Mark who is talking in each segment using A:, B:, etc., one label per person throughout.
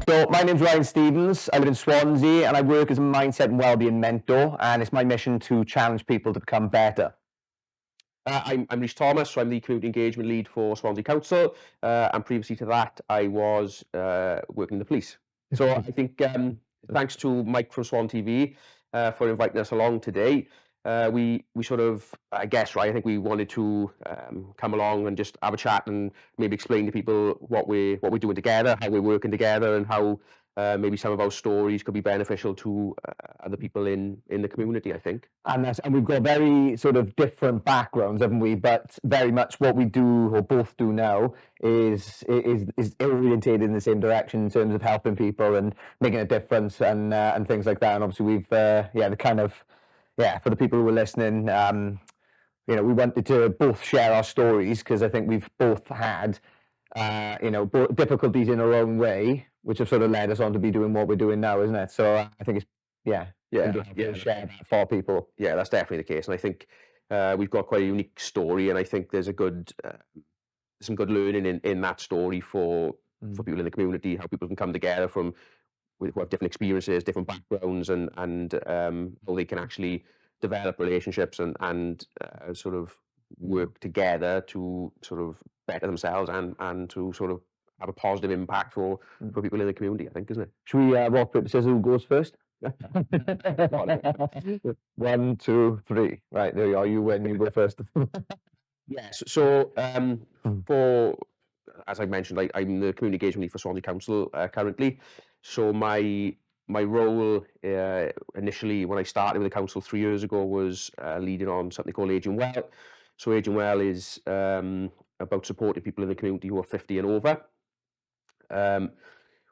A: So my name's Ryan Stevens. I live in Swansea and I work as a mindset and wellbeing mentor, and it's my mission to challenge people to become better.
B: I'm Rhys Thomas, so I'm the Community Engagement Lead for Swansea Council, and previously to that I was working in the police. So I think thanks to Mike from Swan TV for inviting us along today. We sort of, I guess, right, I think we wanted to come along and just have a chat and maybe explain to people what we're doing together, how we're working together, and how maybe some of our stories could be beneficial to other people in the community, I think.
A: And we've got very sort of different backgrounds, haven't we? But very much what we do, or both do now, is orientated in the same direction in terms of helping people and making a difference and things like that. And obviously we've for the people who are listening, we wanted to both share our stories because I think we've both had difficulties in our own way, which have sort of led us on to be doing what we're doing now, isn't it? So I think it's share that for people.
B: Yeah, that's definitely the case, and I think we've got quite a unique story, and I think there's some good learning in that story for people in the community, how people can come together who have different experiences, different backgrounds, and how they can actually develop relationships and sort of work together to sort of better themselves and to sort of have a positive impact for people in the community, I think, isn't it?
A: Should we rock, paper, scissors, who goes first? 1, 2, 3. Right, there you are. You win. You go first.
B: Yes. So, as I mentioned, I'm the community engagement lead for Swansea Council currently. So my role initially when I started with the council 3 years ago was leading on something called Aging Well. So Aging Well is about supporting people in the community who are 50 and over.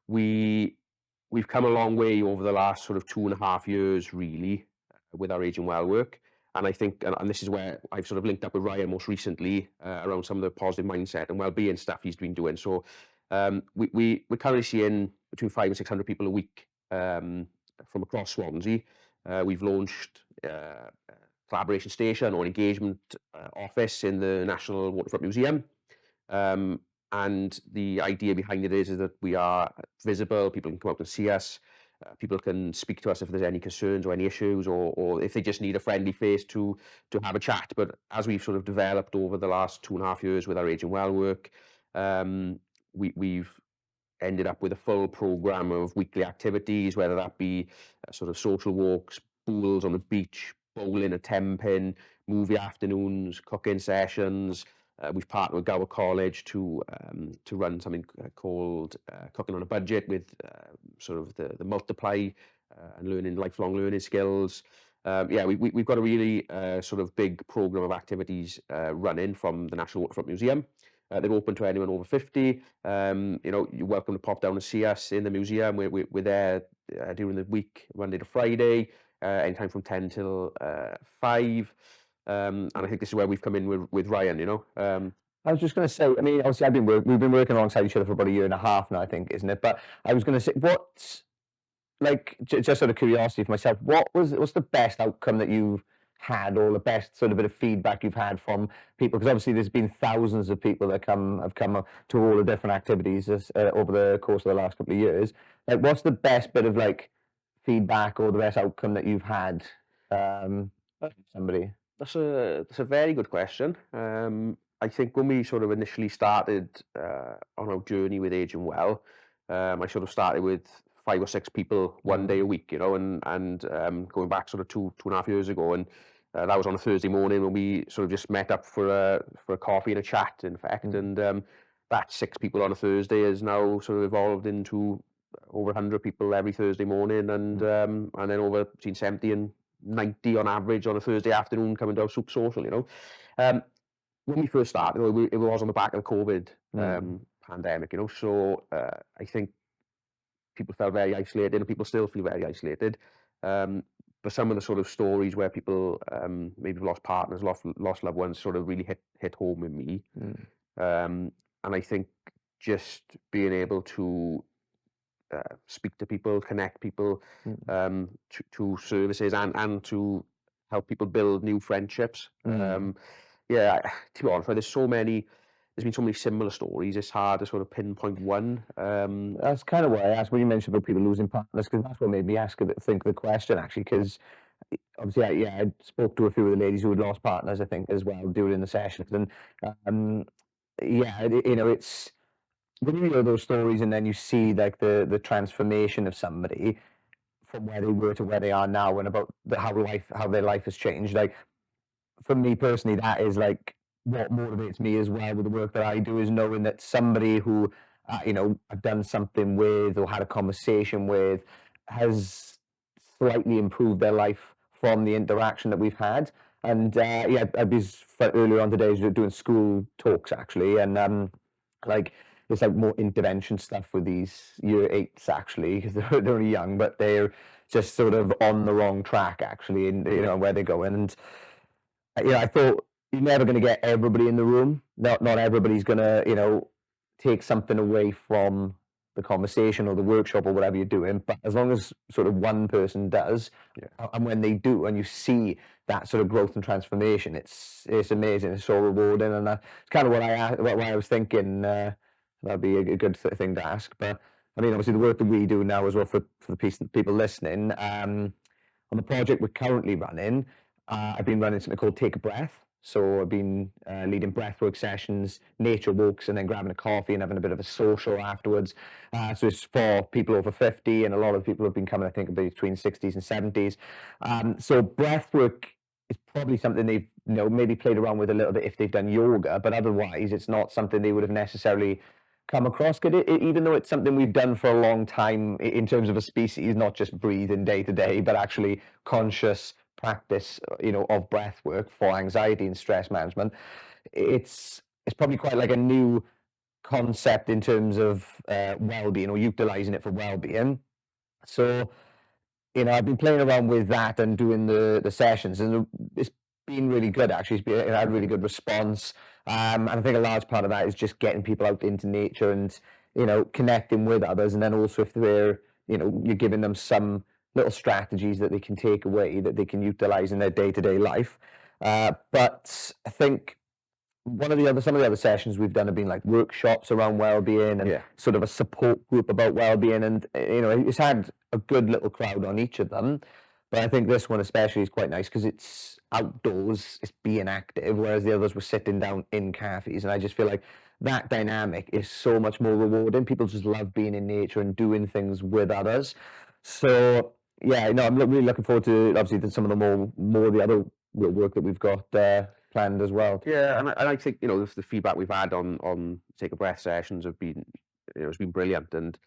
B: We've come a long way over the last sort of 2.5 years, really, with our Aging Well work. And I think, and this is where I've sort of linked up with Ryan most recently around some of the positive mindset and well-being stuff he's been doing. So we're currently seeing between 500 and 600 people a week from across Swansea. We've launched a collaboration station or engagement office in the National Waterfront Museum. And the idea behind it is that we are visible, people can come out and see us, people can speak to us if there's any concerns or any issues, or if they just need a friendly face to have a chat. But as we've sort of developed over the last 2.5 years with our Aging Well work, we've ended up with a full programme of weekly activities, whether that be sort of social walks, pools on the beach, bowling, a 10-pin, movie afternoons, cooking sessions. We've partnered with Gower College to run something called Cooking on a Budget with sort of the multiply and learning lifelong learning skills. We've got a really sort of big programme of activities running from the National Waterfront Museum. They're open to anyone over 50. You're welcome to pop down and see us in the museum. We're there during the week, Monday to Friday, anytime from 10 till 5. And I think this is where we've come in with Ryan,
A: I was just going to say, I mean, obviously we've been working alongside each other for about 1.5 years now, I think, isn't it? But I was going to say, what's, like, just out of curiosity for myself, what's the best outcome that you've had, or the best sort of bit of feedback you've had from people? Because obviously there's been thousands of people that have come to all the different activities over the course of the last couple of years. Like, what's the best bit of, like, feedback or the best outcome that you've had from somebody?
B: That's a very good question. I think when we sort of initially started on our journey with Aging Well, I sort of started with 5 or 6 people one day a week, and going back sort of 2.5 years ago, and that was on a Thursday morning when we sort of just met up for a coffee and a chat, in fact, and that 6 people on a Thursday has now sort of evolved into over 100 people every Thursday morning, and then over between 70 and 90 on average on a Thursday afternoon coming to our soup social. When we first started, it was on the back of the COVID pandemic, so I think people felt very isolated, and people still feel very isolated. But some of the sort of stories where people maybe lost partners, lost loved ones, sort of really hit home with me. And I think just being able to speak to people, connect people to services and to help people build new friendships. To be honest, there's so many there's been so many similar stories. It's hard to sort of pinpoint one.
A: That's kind of why I asked when you mentioned about people losing partners, because that's what made me think of the question, actually, because obviously, I spoke to a few of the ladies who had lost partners, I think, as well during the sessions, and it's when you hear those stories and then you see like the transformation of somebody from where they were to where they are now, and about how their life has changed. Like for me personally, that is like what motivates me as well with the work that I do, is knowing that somebody who I've done something with or had a conversation with has slightly improved their life from the interaction that we've had. And I was earlier on today doing school talks actually, and like it's like more intervention stuff with these year 8s actually, because they're only young, but they're just sort of on the wrong track actually, and where they're going. And I thought you're never going to get everybody in the room. Not everybody's going to take something away from the conversation or the workshop or whatever you're doing, but as long as sort of one person does, and when they do, and you see that sort of growth and transformation, it's amazing. It's so rewarding, and that's kind of what I was thinking. That'd be a good thing to ask. But I mean, obviously, the work that we do now as well for the people listening, on the project we're currently running, I've been running something called Take a Breath. So I've been leading breathwork sessions, nature walks, and then grabbing a coffee and having a bit of a social afterwards. So it's for people over 50, and a lot of people have been coming, I think, between 60s and 70s. So breathwork is probably something they've maybe played around with a little bit if they've done yoga, but otherwise it's not something they would have necessarily come across. Even though it's something we've done for a long time in terms of a species, not just breathing day to day, but actually conscious practice, of breath work for anxiety and stress management. It's probably quite like a new concept in terms of well-being, or utilizing it for well-being. So, I've been playing around with that and doing the sessions, and it's been really good actually. It had really good response, and I think a large part of that is just getting people out into nature and connecting with others, and then also if they're you're giving them some little strategies that they can take away that they can utilize in their day-to-day life. But I think some of the other sessions we've done have been like workshops around well-being, and sort of a support group about well-being, and it's had a good little crowd on each of them. But I think this one especially is quite nice because it's outdoors, it's being active, whereas the others were sitting down in cafes. And I just feel like that dynamic is so much more rewarding. People just love being in nature and doing things with others. So I'm really looking forward to obviously some of the more the other work that we've got planned as well.
B: Yeah, and I think the feedback we've had on Take a Breath sessions have been it's been brilliant, and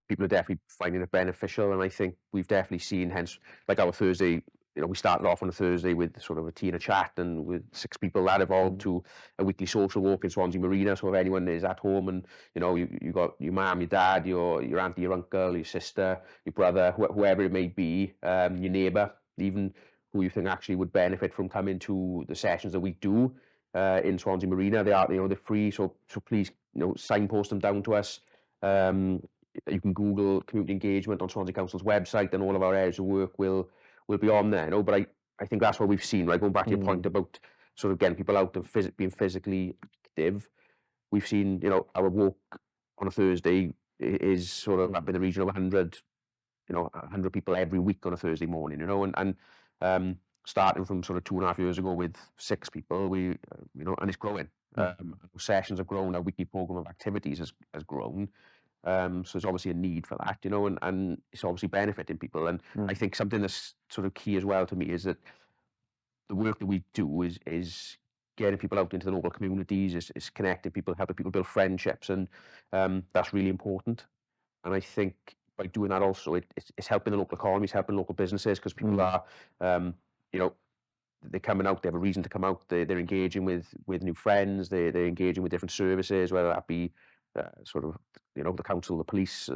B: people are definitely finding it beneficial. And I think we've definitely seen, hence like our Thursday, we started off on a Thursday with sort of a tea and a chat, and with 6 people that evolved to a weekly social walk in Swansea Marina. So if anyone is at home and you got your mum, your dad, your auntie, your uncle, your sister, your brother, whoever it may be, your neighbour, even who you think actually would benefit from coming to the sessions that we do in Swansea Marina, they're free. So please signpost them down to us. You can Google community engagement on Swansea Council's website, and all of our areas of work will be on there. But I think that's what we've seen, right? Going back to your point about sort of getting people out and being physically active, we've seen, our walk on a Thursday is sort of up in the region of 100 people every week on a Thursday morning, and starting from sort of 2.5 years ago with 6 people, and it's growing. Sessions have grown, our weekly program of activities has grown. So there's obviously a need for that, and it's obviously benefiting people. And I think something that's sort of key as well to me is that the work that we do is getting people out into the local communities, is connecting people, helping people build friendships, and that's really important. And I think by doing that also, it's helping the local economies, helping local businesses, because people are, they're coming out, they have a reason to come out, they're engaging with new friends, they're engaging with different services, whether that be sort of, the council, the police,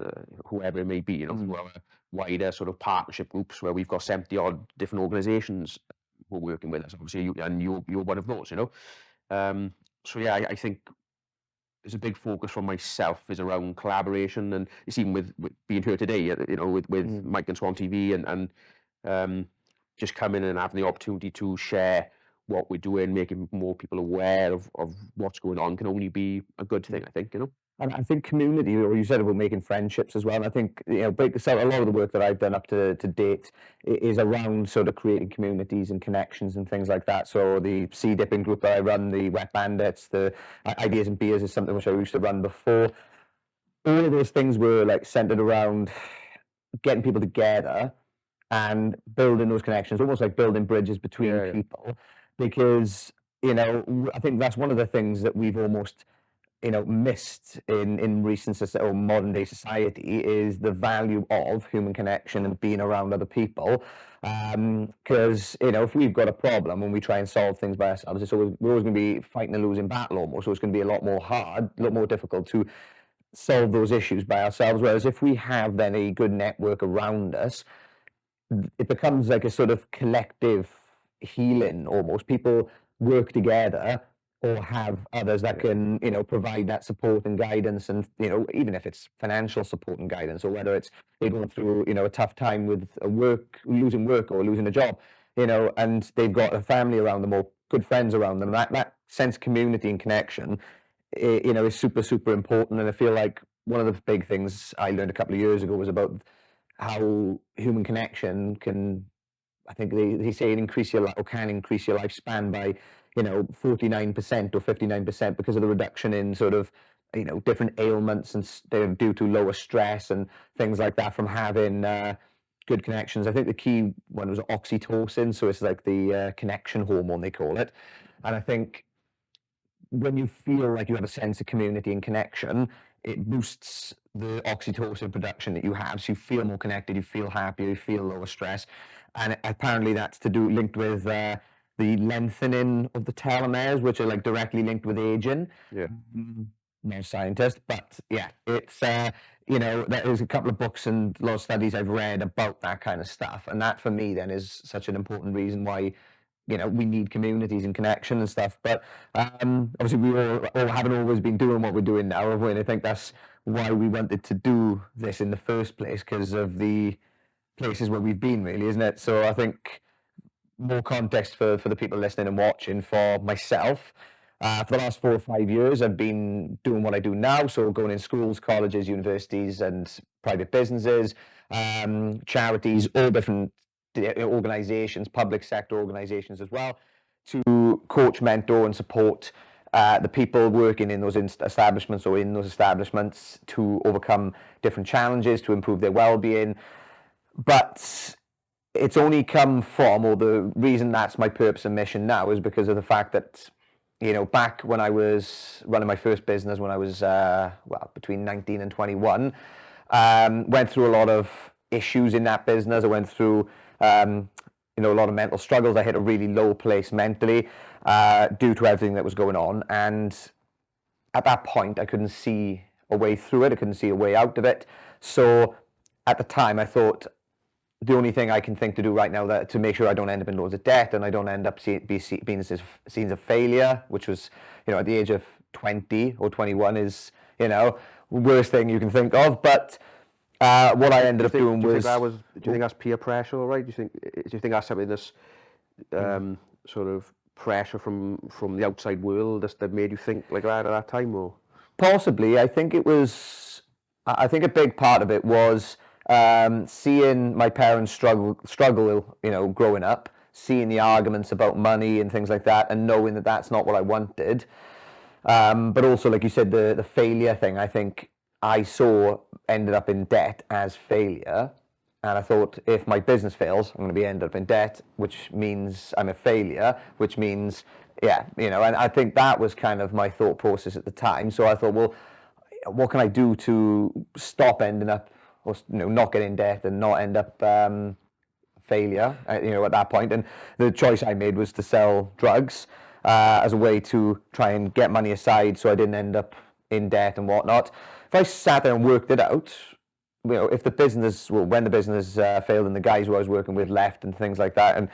B: whoever it may be, through our wider sort of partnership groups where we've got 70 odd different organisations who are working with us, obviously, you're one of those, I think there's a big focus from myself is around collaboration, and it's even with being here today, with Mike and Swan TV, and just coming and having the opportunity to share what we're doing, making more people aware of what's going on, can only be a good thing, I think, you know.
A: And I think community, or you said about making friendships as well. And I think, so a lot of the work that I've done up to date is around sort of creating communities and connections and things like that. So the sea dipping group that I run, the Wet Bandits, the Ideas and Beers is something which I used to run before. All of those things were like centered around getting people together and building those connections, almost like building bridges between people. Because, I think that's one of the things that we've almost missed in recent or modern day society, is the value of human connection and being around other people. Because if we've got a problem and we try and solve things by ourselves, we're always going to be fighting a losing battle almost. So it's going to be a lot more hard, a lot more difficult to solve those issues by ourselves. Whereas if we have then a good network around us, it becomes like a sort of collective healing almost. People work together, or have others that can, provide that support and guidance, and, even if it's financial support and guidance, or whether it's they're going through, a tough time with losing work or losing a job, and they've got a family around them or good friends around them. That sense of community and connection, is super, super important. And I feel like one of the big things I learned a couple of years ago was about how human connection can, I think they say it can increase your lifespan by 49% or 59%, because of the reduction in sort of different ailments and due to lower stress and things like that from having good connections. I think the key one was oxytocin, so it's like the connection hormone, they call it. And I think when you feel like you have a sense of community and connection, it boosts the oxytocin production that you have, so you feel more connected, you feel happier, you feel lower stress. And apparently that's linked with the lengthening of the telomeres, which are like directly linked with aging.
B: Yeah.
A: No scientist, but yeah, it's there's a couple of books and a lot of studies I've read about that kind of stuff, and that for me then is such an important reason why we need communities and connection and stuff. But obviously we all haven't always been doing what we're doing now, have we? And I think that's why we wanted to do this in the first place, because of the places where we've been, really, isn't it? So I think more context for the people listening and watching. For myself, for the last 4 or 5 years, I've been doing what I do now. So going in schools, colleges, universities, and private businesses, charities, all different organizations, public sector organizations as well, to coach, mentor, and support the people working in those establishments or in those establishments to overcome different challenges, to improve their well-being. But it's only come from, or the reason that's my purpose and mission now, is because of the fact that, back when I was running my first business, when I was, between 19 and 21, went through a lot of issues in that business. I went through, a lot of mental struggles. I hit a really low place mentally due to everything that was going on. And at that point, I couldn't see a way through it. I couldn't see a way out of it. So at the time, I thought, the only thing I can think to do right now to make sure I don't end up in loads of debt and I don't end up being seen as a failure, which was, at the age of 20 or 21 is, worst thing you can think of. But what I ended up doing was...
B: Do you think that's peer pressure, all right? Do you think that's something that's sort of pressure from the outside world that made you think like that at that time, or...?
A: Possibly. I think a big part of it was seeing my parents struggle, growing up, seeing the arguments about money and things like that, and knowing that that's not what I wanted. But also, like you said, the failure thing, I think I ended up in debt as failure. And I thought, if my business fails, I'm going to end up in debt, which means I'm a failure, which means, and I think that was kind of my thought process at the time. So I thought, well, what can I do to stop ending up, or not get in debt and not end up failure, at that point. And the choice I made was to sell drugs as a way to try and get money aside so I didn't end up in debt and whatnot. If I sat there and worked it out, if the business, when the business failed and the guys who I was working with left and things like that, and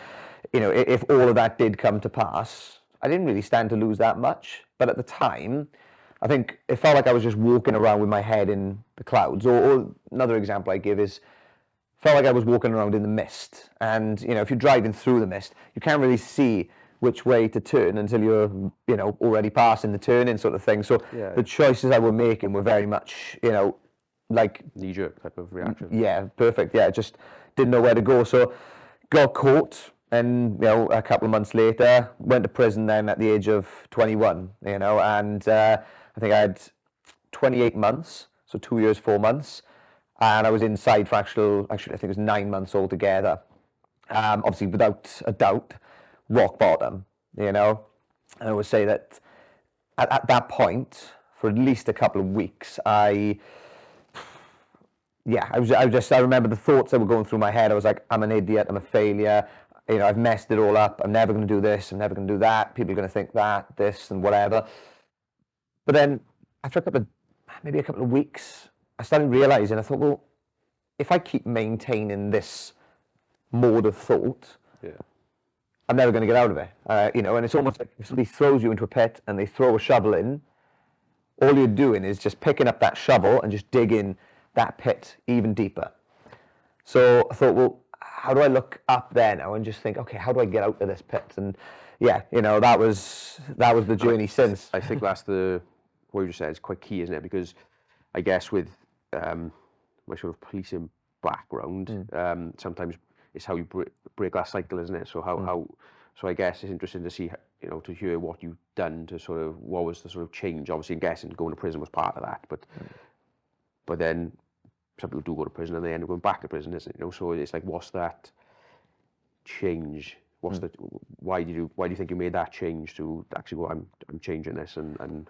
A: if all of that did come to pass, I didn't really stand to lose that much. But at the time, I think it felt like I was just walking around with my head in the clouds. Or another example I give is, felt like I was walking around in the mist. And, if you're driving through the mist, you can't really see which way to turn until you're, you know, already passing the turning sort of thing. So
B: Yeah.
A: the choices I were making were very much, you know, like
B: knee-jerk type of reaction.
A: yeah, perfect. Yeah, just didn't know where to go. So got caught, and you know, a couple of months later, went to prison then at the age of 21. You know, and I think I had 28 months, so 2 years, 4 months, and I was inside for actually I think it was 9 months altogether. Obviously, without a doubt, rock bottom. You know, and I would say that at that point, for at least a couple of weeks, I remember the thoughts that were going through my head. I was like, I'm an idiot, I'm a failure, you know, I've messed it all up, I'm never going to do this, I'm never going to do that, people are going to think that, this, and whatever. But then, after maybe a couple of weeks, I started realising, I thought, well, if I keep maintaining this mode of thought, I'm never going to get out of it. You know, and it's almost like if somebody throws you into a pit and they throw a shovel in, all you're doing is just picking up that shovel and just digging that pit even deeper. So I thought, well, how do I look up there now and just think, okay, how do I get out of this pit? And yeah, you know, that was the journey since.
B: I think that's what you just said is quite key, isn't it? Because I guess with my sort of policing background, sometimes it's how you break that cycle, isn't it? So so I guess it's interesting to see, you know, to hear what you've done to sort of, what was the sort of change. Obviously, I'm guessing going to prison was part of that, but then some people do go to prison and they end up going back to prison, isn't it? You know, so it's like, what's that change? What's why do you think you made that change to actually go, I'm changing this and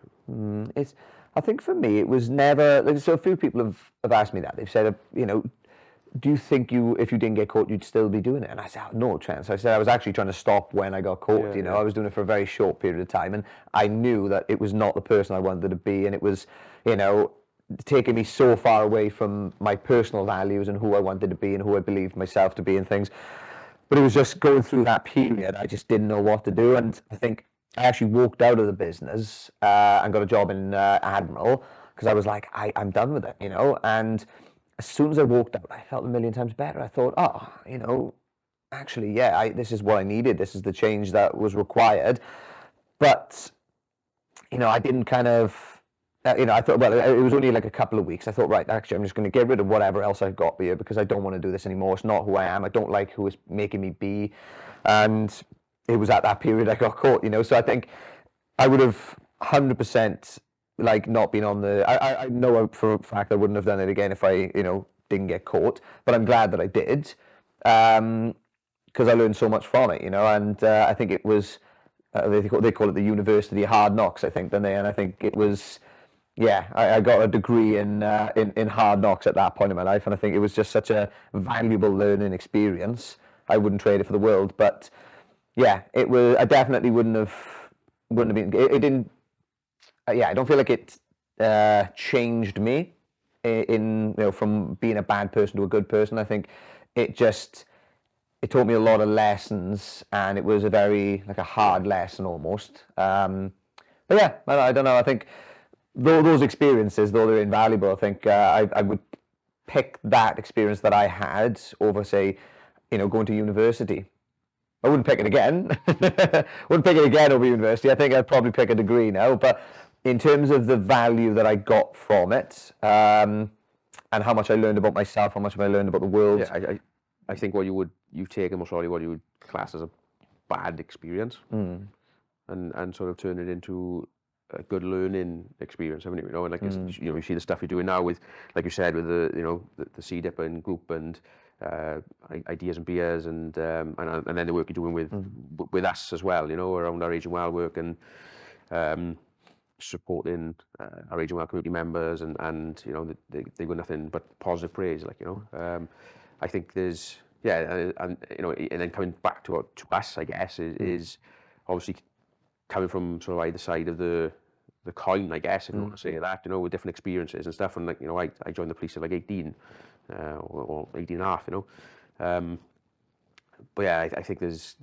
A: it's, I think for me it was never, like, so a few people have asked me that. They've said, you know, do you think if you didn't get caught you'd still be doing it? And I said, oh, no chance. I said I was actually trying to stop when I got caught. You know, I was doing it for a very short period of time, and I knew that it was not the person I wanted to be, and it was, you know, taking me so far away from my personal values and who I wanted to be and who I believed myself to be and things. But it was just going through that period, I just didn't know what to do. And I think I actually walked out of the business and got a job in Admiral, because I was like, I'm done with it, you know. And as soon as I walked out, I felt a million times better. I thought, oh, you know, actually, yeah, this is what I needed. This is the change that was required. But, you know, I didn't kind of, you know, I thought, well, it was only like a couple of weeks. I thought, right, actually, I'm just going to get rid of whatever else I've got here, because I don't want to do this anymore. It's not who I am. I don't like who is making me be. And it was at that period I got caught, you know. So I think I would have 100% like not been on the, I know for a fact I wouldn't have done it again if I, you know, didn't get caught. But I'm glad that I did, because I learned so much from it, you know. And I think it was, they call it the University of Hard Knocks, I think, don't they? And I think it was, yeah, I got a degree in hard knocks at that point in my life, and I think it was just such a valuable learning experience. I wouldn't trade it for the world, but yeah, it was. I definitely wouldn't have been. It didn't. Yeah, I don't feel like it changed me in, you know, from being a bad person to a good person. I think it taught me a lot of lessons, and it was a very, like, a hard lesson almost. But yeah, I don't know. I think those experiences, though they're invaluable, I think I would pick that experience that I had over, say, you know, going to university. I wouldn't pick it again. Wouldn't pick it again over university. I think I'd probably pick a degree now. But in terms of the value that I got from it, and how much I learned about myself, how much I learned about the world.
B: Yeah, I think you've taken most probably what you would class as a bad experience, and sort of turn it into a good learning experience, haven't you? You know, and like you know, you see the stuff you're doing now with, like you said, with the, you know, the Sea Dipping group and ideas and beers, and then the work you're doing with us as well, you know, around our Aging Well work, and supporting our Aging Well community members, and you know, they got nothing but positive praise, like, you know. I think there's, yeah, and you know, and then coming back to us, I guess, is obviously coming from sort of either side of the coin, I guess, if you want to say that, you know, with different experiences and stuff. And like, you know, I joined the police at like 18 or 18 and a half, you know. But yeah, I think there's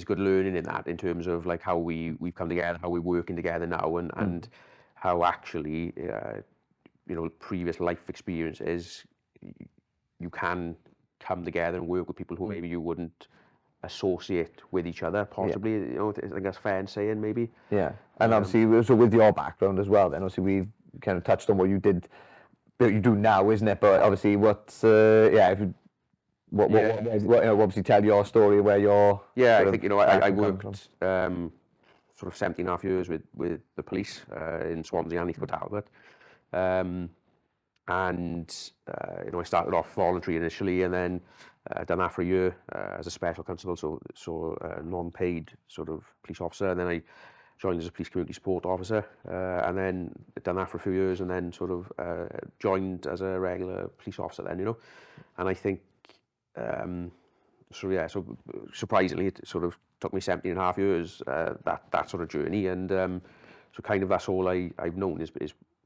B: good learning in that, in terms of like how we've come together, how we're working together now, and how actually, you know, previous life experiences, you can come together and work with people who maybe you wouldn't associate with each other, possibly. You know, I think that's fair in saying, maybe.
A: Yeah, and obviously, so with your background as well, then obviously we've kind of touched on what you did, what you do now, isn't it? But obviously, what's if you, what, you know, obviously tell your story where you're.
B: Yeah, I think, you know, I worked sort of 17.5 years with the police in Swansea and Port Talbot. And you know, I started off voluntary initially, and then done that for a year as a special constable, so non-paid sort of police officer, and then I joined as a police community support officer, and then done that for a few years, and then sort of joined as a regular police officer then, you know. And I think so surprisingly it sort of took me 17.5 years, that sort of journey, and so kind of that's all I've known is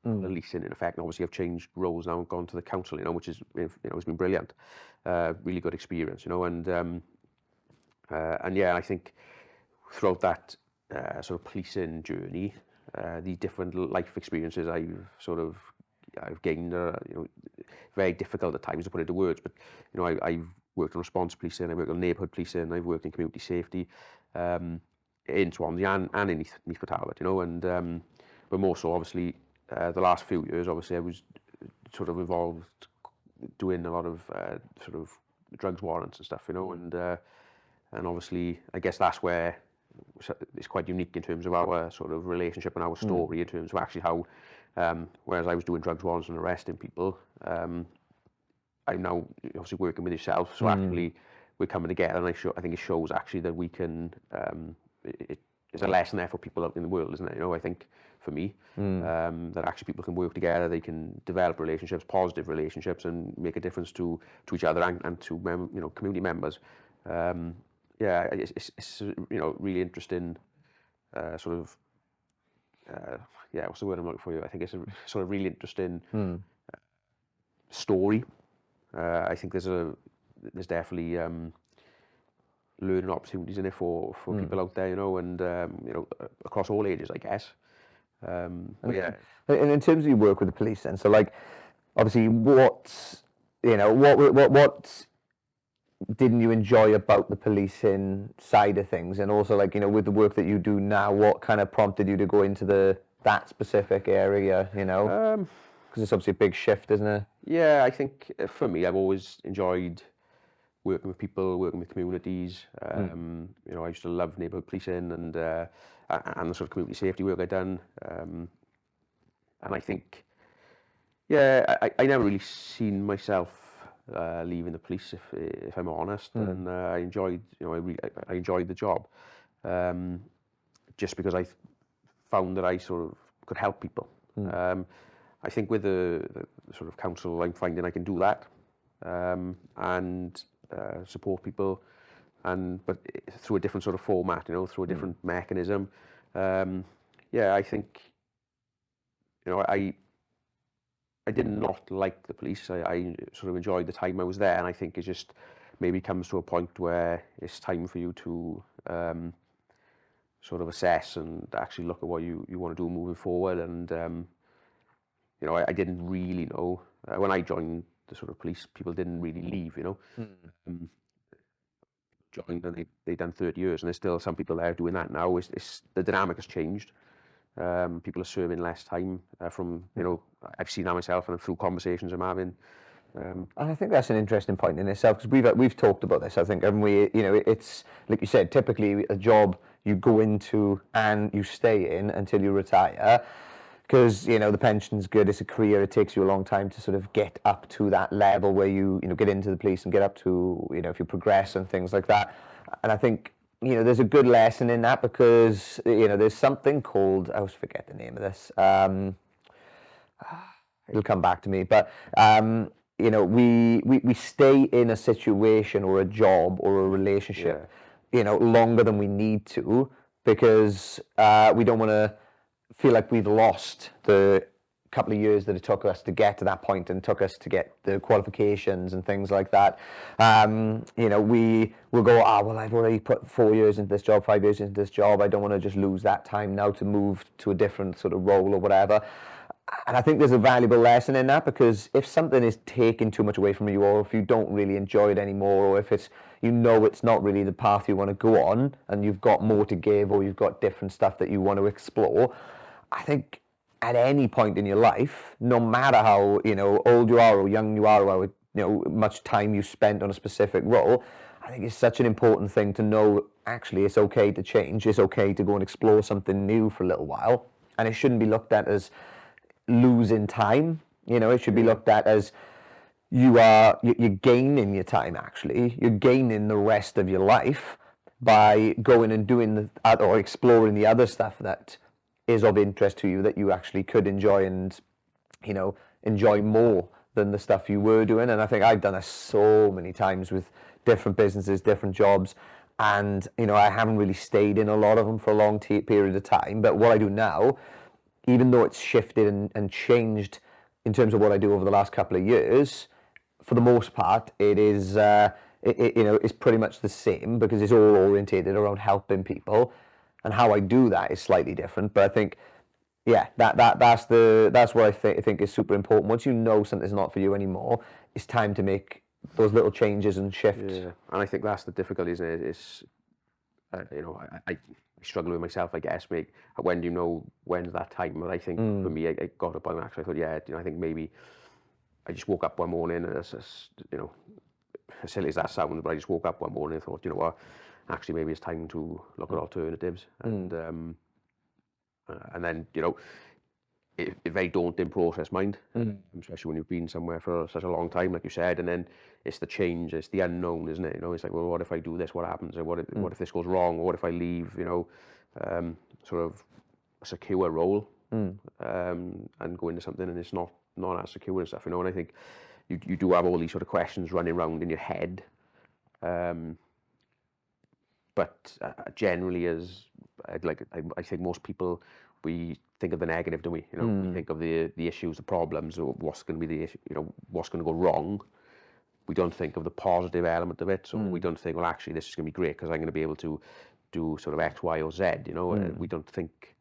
B: policing in effect. And obviously I've changed roles now and gone to the council, you know, which is, you know, it's been brilliant, really good experience, you know. And yeah, I think throughout that sort of policing journey, the different life experiences I've gained, you know, very difficult at times to put into words, but you know, I've worked on response policing, I worked on neighbourhood policing, I've worked in community safety in Swansea and in Port Talbot, you know. And but more so obviously the last few years, obviously I was sort of involved doing a lot of sort of drugs warrants and stuff, you know. And obviously I guess that's where it's quite unique in terms of our sort of relationship and our story, in terms of actually how whereas I was doing drugs warrants and arresting people, I'm now obviously working with yourself, so actually we're coming together, and I think it shows actually that we can, it's a lesson there for people out in the world, isn't it? You know, I think for me, that actually people can work together, they can develop relationships, positive relationships, and make a difference to each other and to you know, community members. Yeah, it's you know, really interesting sort of yeah, what's the word I'm looking for? I think it's a sort of really interesting story. I think there's definitely learning opportunities in it for people out there, you know, and you know, across all ages, I guess. Yeah.
A: And in terms of your work with the police, then, so like, obviously, what didn't you enjoy about the policing side of things, and also, like, you know, with the work that you do now, what kind of prompted you to go into that specific area, you know? Because it's obviously a big shift, isn't it?
B: Yeah, I think for me, I've always enjoyed working with people, working with communities. You know, I used to love neighbourhood policing and the sort of community safety work I've done. And I think, yeah, I never really seen myself leaving the police, if I'm honest. And I enjoyed, you know, I enjoyed the job, just because I found that I sort of could help people. I think with the sort of council, I'm finding I can do that, and support people, but through a different sort of format, you know, through a different mechanism. Yeah, I think, you know, I did not like the police. I sort of enjoyed the time I was there, and I think it just maybe comes to a point where it's time for you to sort of assess and actually look at what you want to do moving forward. And you know, I didn't really know when I joined the sort of police, people didn't really leave, you know. Joined and they'd done 30 years, and there's still some people there doing that now. It's the dynamic has changed. People are serving less time from, you know, I've seen that myself, and through conversations I'm having.
A: And I think that's an interesting point in itself, because we've talked about this, I think, and we, you know, it's like you said, typically a job you go into and you stay in until you retire, because, you know, the pension's good, it's a career, it takes you a long time to sort of get up to that level where you know, get into the police and get up to, you know, if you progress and things like that. And I think, you know, there's a good lesson in that, because, you know, there's something called, I always forget the name of this, it'll come back to me, but you know, we stay in a situation or a job or a relationship, you know, longer than we need to, because we don't want to feel like we've lost the couple of years that it took us to get to that point, and took us to get the qualifications and things like that. You know, we will go, well, I've already put 4 years into this job, 5 years into this job, I don't want to just lose that time now to move to a different sort of role or whatever. And I think there's a valuable lesson in that, because if something is taking too much away from you, or if you don't really enjoy it anymore, or if it's, you know it's not really the path you want to go on, and you've got more to give, or you've got different stuff that you want to explore, I think at any point in your life, no matter how, you know, old you are or young you are, or how, you know, much time you spent on a specific role, I think it's such an important thing to know, actually, it's okay to change. It's okay to go and explore something new for a little while. And it shouldn't be looked at as losing time. You know, it should be looked at as you're gaining your time, actually. You're gaining the rest of your life by going and doing or exploring the other stuff that is of interest to you, that you actually could enjoy and, you know, enjoy more than the stuff you were doing. And I think I've done it so many times with different businesses, different jobs, and, you know, I haven't really stayed in a lot of them for a long period of time. But what I do now, even though it's shifted and changed in terms of what I do over the last couple of years, for the most part, it is, you know, it's pretty much the same, because it's all orientated around helping people, and how I do that is slightly different. But I think, yeah, that's what I think is super important. Once you know something's not for you anymore, it's time to make those little changes and shift.
B: Yeah, and I think that's the difficulty, isn't it? It's, you know, I struggle with myself, I guess. When do you know when's that time? But I think for me, I got up on actually. I thought, yeah, you know, I think maybe I just woke up one morning, and it's, you know, as silly as that sounds, but I just woke up one morning and thought, you know what, actually maybe it's time to look at alternatives. And then, you know, it's a very daunting process, mind, especially when you've been somewhere for such a long time, like you said. And then it's the change, it's the unknown, isn't it? You know, it's like, well, what if I do this? What happens? Or what if this goes wrong? Or what if I leave? You know, sort of a secure role, and go into something and it's not as secure and stuff. You know, and I think you do have all these sort of questions running around in your head. But generally, as I think most people, we think of the negative, don't we? You know, we think of the issues, the problems, or what's going to be the issue, you know, what's going to go wrong. We don't think of the positive element of it. So we don't think, well, actually, this is going to be great because I'm going to be able to do sort of X, Y, or Z. You know, we don't think.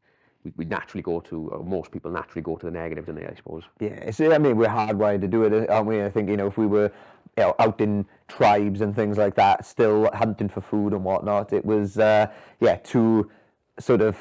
B: We naturally go to, or most people naturally go to the negative, don't they, I suppose?
A: Yeah, I mean, we're hardwired to do it, aren't we? I think, you know, if we were, you know, out in tribes and things like that, still hunting for food and whatnot, it was, to sort of,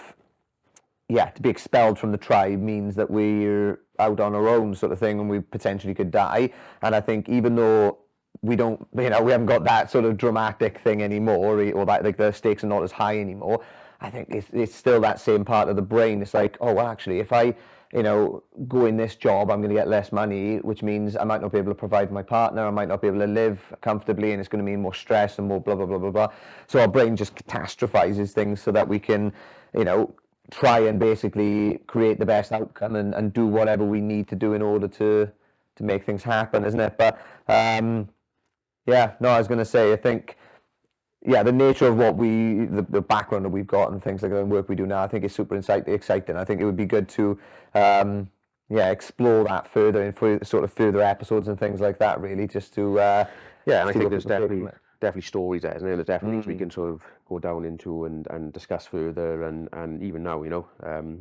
A: to be expelled from the tribe means that we're out on our own, sort of thing, and we potentially could die. And I think even though we don't, you know, we haven't got that sort of dramatic thing anymore, or that, like, the stakes are not as high anymore, I think it's still that same part of the brain. It's like, oh, well, actually, if I, you know, go in this job, I'm going to get less money, which means I might not be able to provide for my partner, I might not be able to live comfortably, and it's going to mean more stress and more blah, blah, blah, blah, blah. So our brain just catastrophizes things so that we can, you know, try and basically create the best outcome and do whatever we need to do in order to make things happen, isn't it? But, I was going to say, I think, the nature of what the background that we've got and things like that, and work we do now, I think is super exciting. I think it would be good to, explore that further in sort of further episodes and things like that, really, just to,
B: and I think there's definitely stories there, isn't there? There's definitely things we can sort of go down into and discuss further, and even now, you know,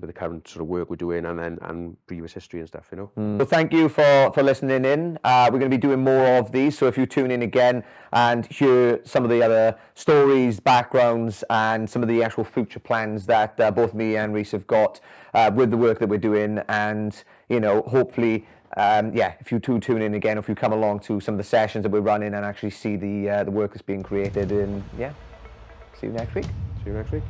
B: with the current sort of work we're doing, and previous history and stuff, you know.
A: Well, thank you for listening in. We're going to be doing more of these, so if you tune in again and hear some of the other stories, backgrounds, and some of the actual future plans that both me and Rhys have got with the work that we're doing, and, you know, hopefully, if you tune in again, if you come along to some of the sessions that we're running and actually see the work that's being created, and see you next week.
B: See you next week.